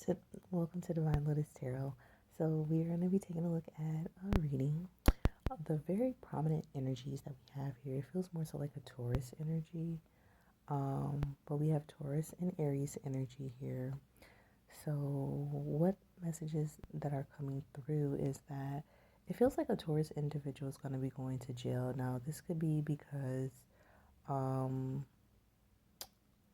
to Welcome to Divine Lotus Tarot. So we are going to be taking a look at a reading. The very prominent energies that we have here, it feels more so like a Taurus energy. But we have Taurus and Aries energy here. So what messages that are coming through is that it feels like a Taurus individual is going to be going to jail. Now, this could be because um,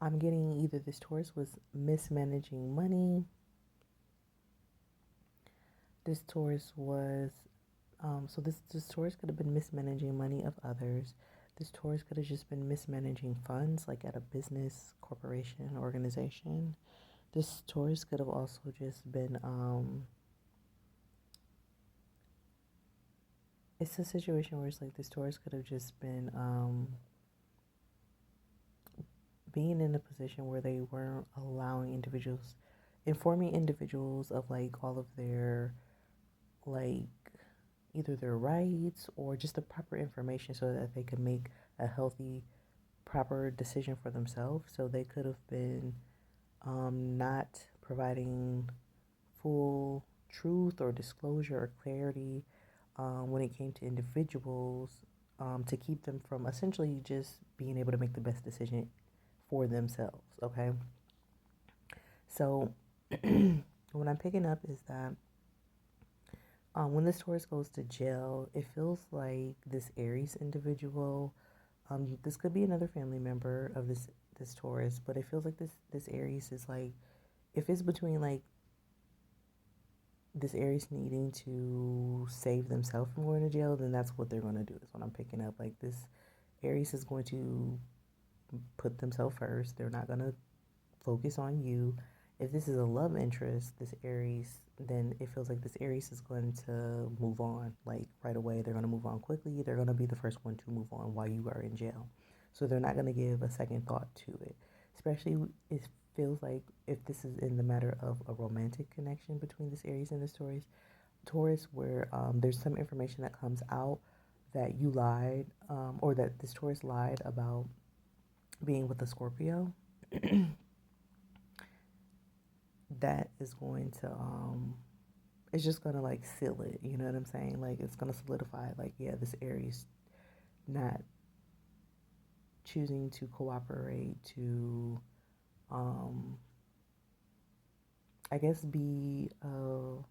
I'm getting either this Taurus was mismanaging money. This Taurus was, this Taurus could have been mismanaging money of others. This Taurus could have just been mismanaging funds, like at a business, corporation, organization. This Taurus could have also just been, it's a situation where it's like this Taurus could have just been being in a position where they weren't allowing individuals, informing individuals of like all of their, like, either their rights or just the proper information so that they could make a healthy, proper decision for themselves. So they could have been not providing full truth or disclosure or clarity when it came to individuals to keep them from essentially just being able to make the best decision for themselves. Okay. So what I'm picking up is that when this Taurus goes to jail, it feels like this Aries individual. This could be another family member of this Taurus, but it feels like this Aries is like, if it's between like this Aries needing to save themselves from going to jail, then that's what they're going to do. Is what I'm picking up. Like this Aries is going to put themselves first. They're not going to focus on you. If this is a love interest, this Aries, then it feels like this Aries is going to move on like right away. They're going to move on quickly. They're going to be the first one to move on while you are in jail. So they're not going to give a second thought to it. Especially, it feels like if this is in the matter of a romantic connection between this Aries and this Taurus, where there's some information that comes out that you lied, or that this Taurus lied about being with a Scorpio. That is going to it's just gonna like seal it, you know what I'm saying? Like it's gonna solidify it, like, yeah, this Aries not choosing to cooperate to um I guess be of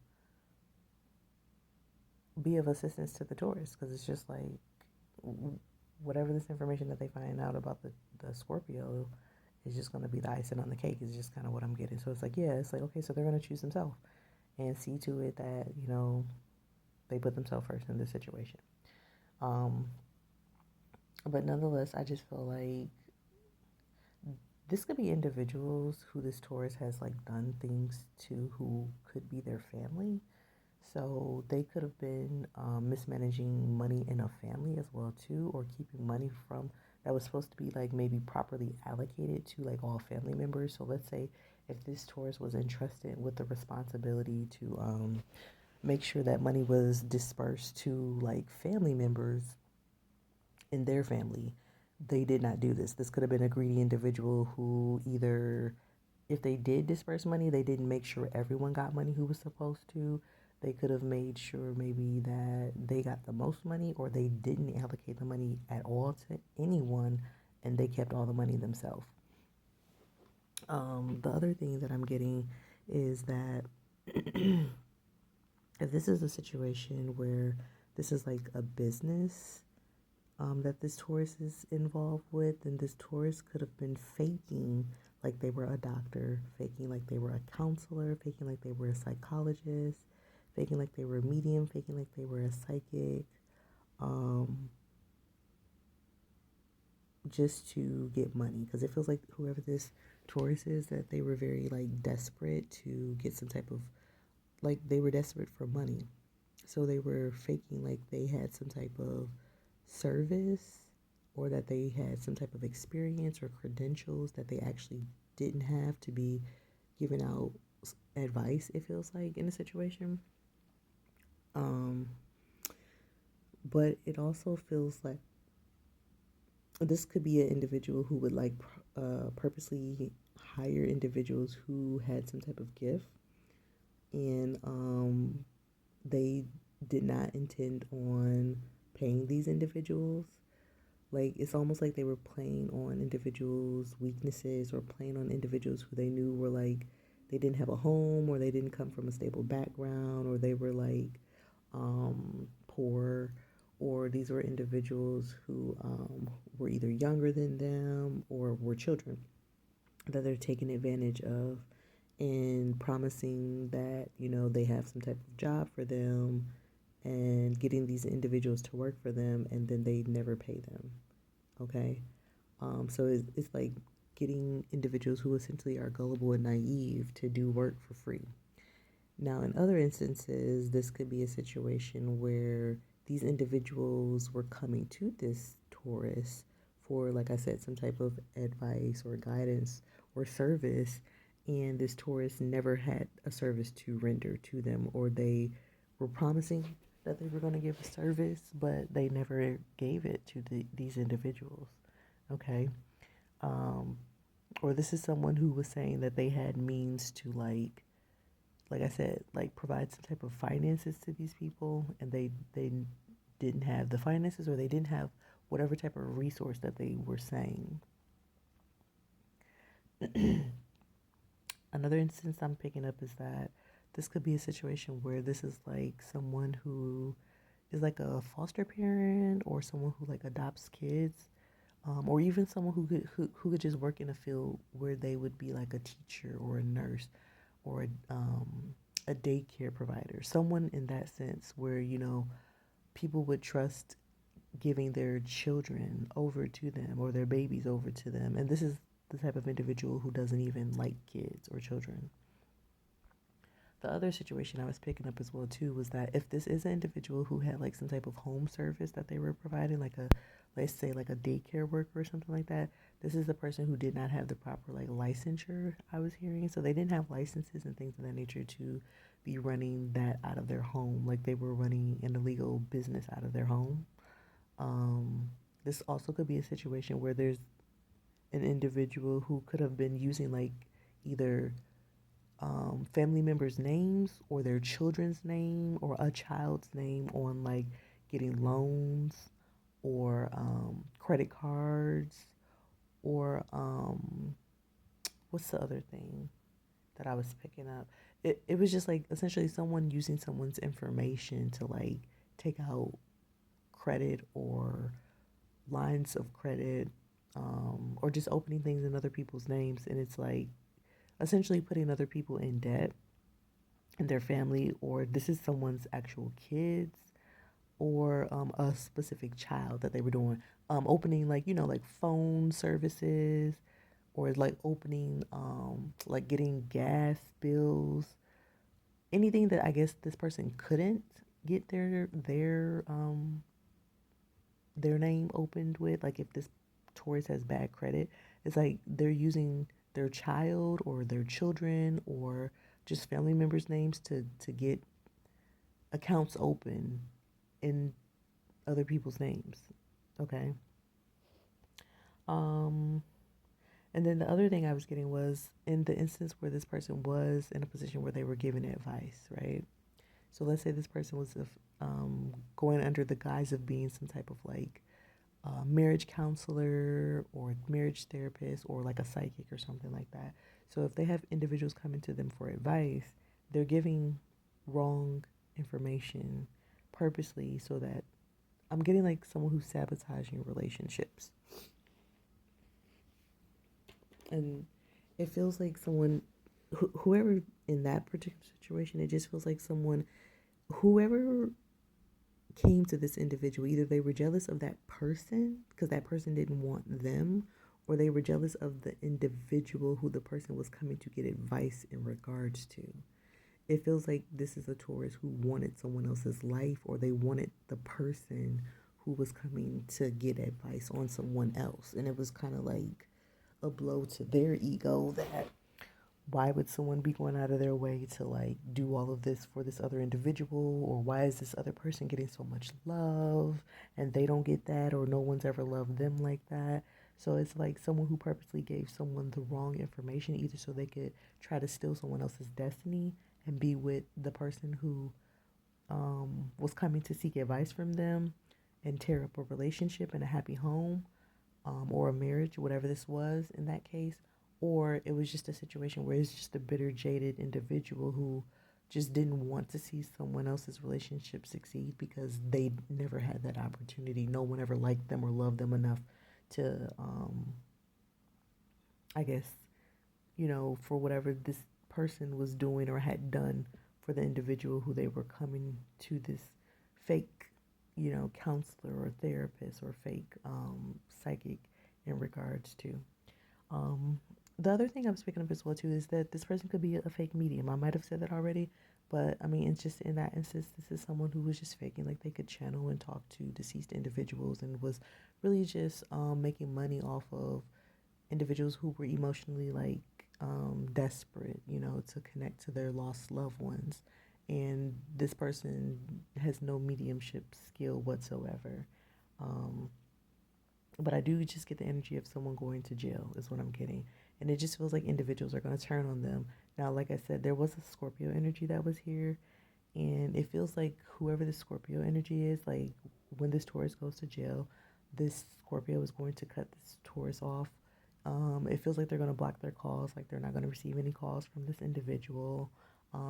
assistance to the Taurus, because it's just like whatever this information that they find out about the Scorpio is just going to be the icing on the cake, is just kind of what I'm getting. So it's like, yeah, it's like, okay, so they're going to choose themselves and see to it that, they put themselves first in this situation. Um, but nonetheless, I just feel like this could be individuals who this Taurus has like done things to, who could be their family. So they could have been mismanaging money in a family as well too, or keeping money from that was supposed to be like maybe properly allocated to like all family members. So let's say if this Taurus was entrusted with the responsibility to make sure that money was dispersed to like family members in their family, they did not do this. This could have been a greedy individual who either, if they did disperse money, they didn't make sure everyone got money who was supposed to. They could have made sure maybe that they got the most money, or they didn't allocate the money at all to anyone and they kept all the money themselves. The other thing that I'm getting is that if this is a situation where this is like a business that this Taurus is involved with, then this Taurus could have been faking like they were a doctor, faking like they were a counselor, faking like they were a psychologist, faking like they were a medium, faking like they were a psychic, um, just to get money. Because it feels like whoever this Taurus is, that they were very like desperate to get some type of, like, they were desperate for money. So they were faking like they had some type of service, or that they had some type of experience or credentials that they actually didn't have to be giving out advice, it feels like, in a situation. Um, but it also feels like this could be an individual who would like purposely hire individuals who had some type of gift and they did not intend on paying these individuals. Like, it's almost like they were playing on individuals' weaknesses, or playing on individuals who they knew were like, they didn't have a home, or they didn't come from a stable background, or they were like poor, or these were individuals who were either younger than them or were children that they're taking advantage of, and promising that, they have some type of job for them, and getting these individuals to work for them, and then they never pay them. Okay. So it's like getting individuals who essentially are gullible and naive to do work for free. Now, in other instances, this could be a situation where these individuals were coming to this tourist for, like I said, some type of advice or guidance or service, and this tourist never had a service to render to them, or they were promising that they were going to give a service, but they never gave it to these individuals. Okay. Um, or this is someone who was saying that they had means to, like I said, like provide some type of finances to these people, and they didn't have the finances, or they didn't have whatever type of resource that they were saying. Another instance I'm picking up is that this could be a situation where this is like someone who is like a foster parent, or someone who like adopts kids, or even someone who could just work in a field where they would be like a teacher or a nurse, or a daycare provider, someone in that sense where, people would trust giving their children over to them, or their babies over to them. And this is the type of individual who doesn't even like kids or children. The other situation I was picking up as well too was that if this is an individual who had like some type of home service that they were providing, like a, let's say, like a daycare worker or something like that, this is the person who did not have the proper like licensure, I was hearing. So they didn't have licenses and things of that nature to be running that out of their home, like they were running an illegal business out of their home. um, this also could be a situation where there's an individual who could have been using like either family members' names, or their children's name, or a child's name on like getting loans, or credit cards, or what's the other thing that I was picking up? It was just like essentially someone using someone's information to like take out credit, or lines of credit, or just opening things in other people's names. And it's like essentially putting other people in debt, and their family, or this is someone's actual kids, or a specific child that they were doing. Opening like, like phone services, or like opening, like getting gas bills, anything that I guess this person couldn't get their name opened with. Like if this tourist has bad credit, it's like they're using their child or their children, or just family members' names to get accounts open in other people's names. Okay. Um, and then the other thing I was getting was in the instance where this person was in a position where they were giving advice, right? So let's say this person was going under the guise of being some type of like marriage counselor, or marriage therapist, or like a psychic or something like that. So if they have individuals coming to them for advice, they're giving wrong information purposely, so that I'm getting like someone who's sabotaging relationships. And it feels like someone, whoever in that particular situation, it just feels like someone, whoever came to this individual, either they were jealous of that person because that person didn't want them, or they were jealous of the individual who the person was coming to get advice in regards to. It feels like this is a tourist who wanted someone else's life, or they wanted the person who was coming to get advice on someone else. And it was kind of like a blow to their ego, that why would someone be going out of their way to like do all of this for this other individual, or why is this other person getting so much love and they don't get that, or no one's ever loved them like that. So it's like someone who purposely gave someone the wrong information, either so they could try to steal someone else's destiny, and be with the person who was coming to seek advice from them and tear up a relationship and a happy home, or a marriage, whatever this was in that case, or it was just a situation where it's just a bitter, jaded individual who just didn't want to see someone else's relationship succeed because they never had that opportunity. No one ever liked them or loved them enough to, I guess, for whatever this person was doing or had done for the individual who they were coming to this fake, counselor or therapist or fake psychic in regards to. Um, the other thing I'm speaking of as well too is that this person could be a fake medium. I might have said that already, but I mean, it's just in that instance, this is someone who was just faking like they could channel and talk to deceased individuals and was really just making money off of individuals who were emotionally like desperate, to connect to their lost loved ones. And this person has no mediumship skill whatsoever. Um, but I do just get the energy of someone going to jail, is what I'm getting. And it just feels like individuals are going to turn on them. Now, like I said, there was a Scorpio energy that was here. And it feels like whoever the Scorpio energy is, like when this Taurus goes to jail, this Scorpio is going to cut this Taurus off. It feels like they're going to block their calls, like they're not going to receive any calls from this individual.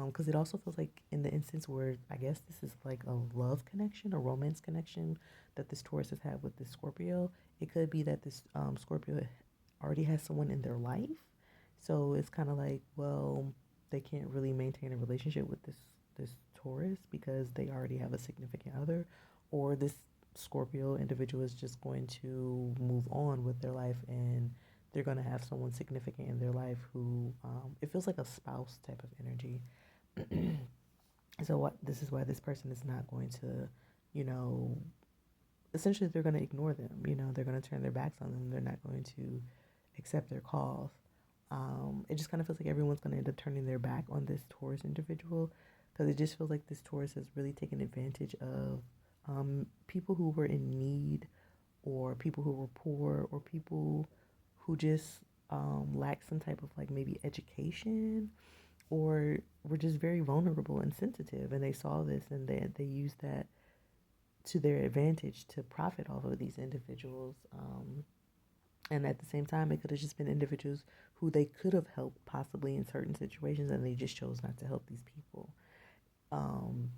Because it also feels like in the instance where I guess this is like a love connection, a romance connection that this Taurus has had with this Scorpio, it could be that this Scorpio already has someone in their life. So it's kind of like, well, they can't really maintain a relationship with this Taurus because they already have a significant other, or this Scorpio individual is just going to move on with their life and they're going to have someone significant in their life who it feels like a spouse type of energy. So what this is why this person is not going to, you know, essentially they're going to ignore them. They're going to turn their backs on them. They're not going to accept their calls. It just kind of feels like everyone's going to end up turning their back on this Taurus individual because it just feels like this Taurus has really taken advantage of people who were in need or people who were poor or people who just lack some type of like maybe education or were just very vulnerable and sensitive, and they saw this and they used that to their advantage to profit off of these individuals. And at the same time, it could have just been individuals who they could have helped possibly in certain situations, and they just chose not to help these people. Um,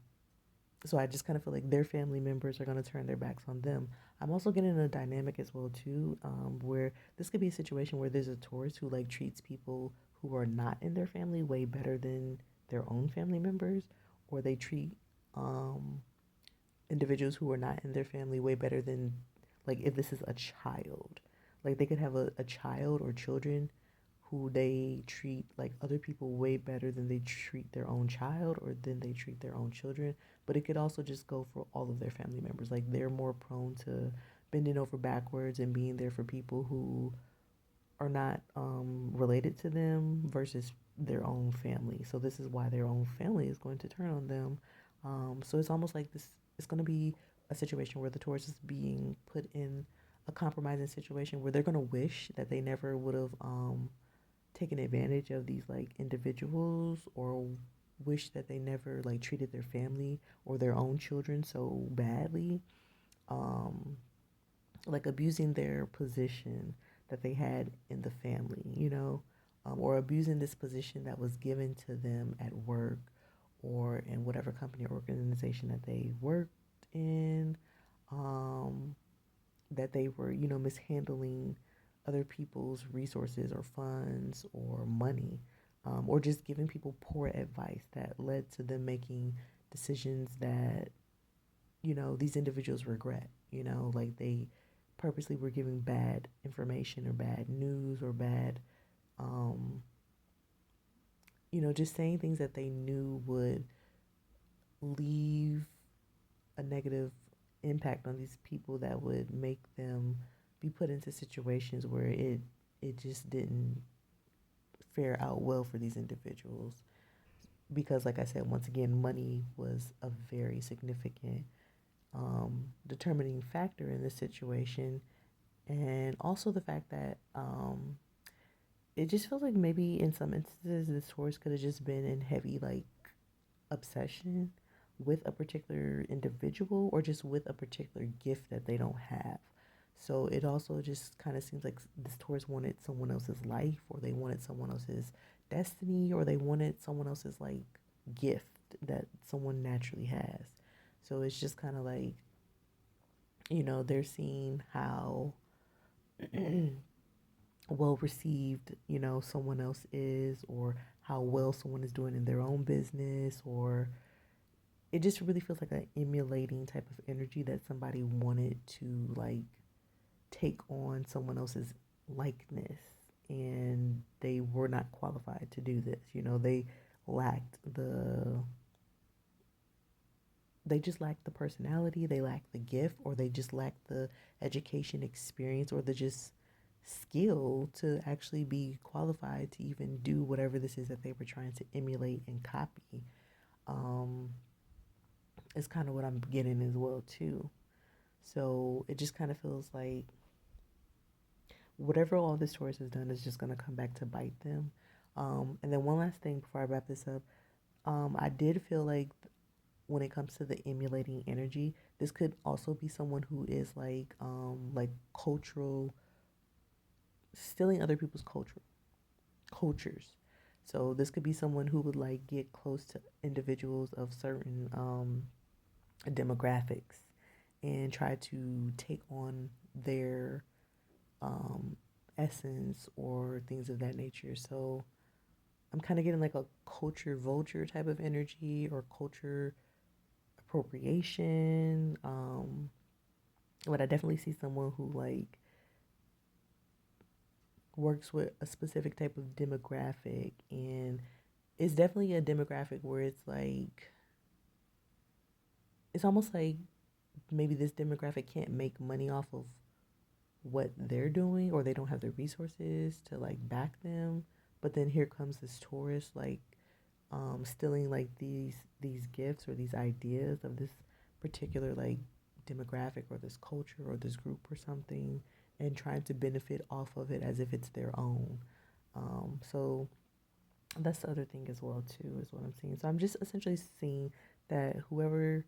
so I just kind of feel like their family members are going to turn their backs on them. I'm also getting a dynamic as well too, where this could be a situation where there's a Taurus who like treats people who are not in their family way better than their own family members, or they treat um, individuals who are not in their family way better than, like, if this is a child, like they could have a child or children who they treat like other people way better than they treat their own child or than they treat their own children. But it could also just go for all of their family members. Like they're more prone to bending over backwards and being there for people who are not related to them versus their own family. So this is why their own family is going to turn on them. So it's almost like this. It's going to be a situation where the Taurus is being put in a compromising situation where they're going to wish that they never would have taken advantage of these like individuals or wish that they never like treated their family or their own children so badly, um, like abusing their position that they had in the family, or abusing this position that was given to them at work or in whatever company or organization that they worked in, um, that they were, mishandling other people's resources or funds or money, or just giving people poor advice that led to them making decisions that, these individuals regret, like they purposely were giving bad information or bad news or bad, um, just saying things that they knew would leave a negative impact on these people that would make them be put into situations where it just didn't fare out well for these individuals because like I said once again money was a very significant determining factor in this situation, and also the fact that it just feels like maybe in some instances this horse could have just been in heavy like obsession with a particular individual or just with a particular gift that they don't have. So it also just kind of seems like this Taurus wanted someone else's life, or they wanted someone else's destiny, or they wanted someone else's like gift that someone naturally has. So it's just kind of like, they're seeing how well received, someone else is, or how well someone is doing in their own business, or it just really feels like an emulating type of energy that somebody wanted to like take on someone else's likeness, and they were not qualified to do this. They lacked the they just lacked the personality, they lacked the gift, or they just lacked the education experience, or the just skill to actually be qualified to even do whatever this is that they were trying to emulate and copy. Um, is kind of what I'm getting as well too. So it just kind of feels like whatever all this Taurus has done is just going to come back to bite them. And then one last thing before I wrap this up, I did feel like when it comes to the emulating energy, this could also be someone who is like cultural, stealing other people's cultures. So this could be someone who would like get close to individuals of certain demographics and try to take on their um, essence or things of that nature. So I'm kind of getting like a culture vulture type of energy, or culture appropriation. But I definitely see someone who like works with a specific type of demographic, and it's definitely a demographic where it's almost like maybe this demographic can't make money off of what they're doing, or they don't have the resources to like back them. But then here comes this Taurus like stealing like these gifts or these ideas of this particular like demographic or this culture or this group or something, and trying to benefit off of it as if it's their own. So that's the other thing as well too, is what I'm seeing. So I'm just essentially seeing that whoever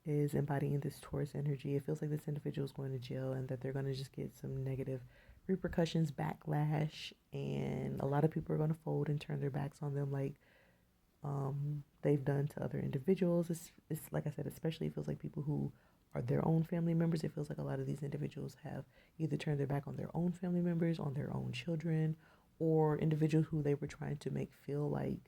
is embodying this Taurus energy, it feels like this individual is going to jail, and that they're going to just get some negative repercussions, backlash, and a lot of people are going to fold and turn their backs on them, like they've done to other individuals. It's like I said, especially it feels like people who are their own family members. It feels like a lot of these individuals have either turned their back on their own family members, on their own children, or individuals who they were trying to make feel like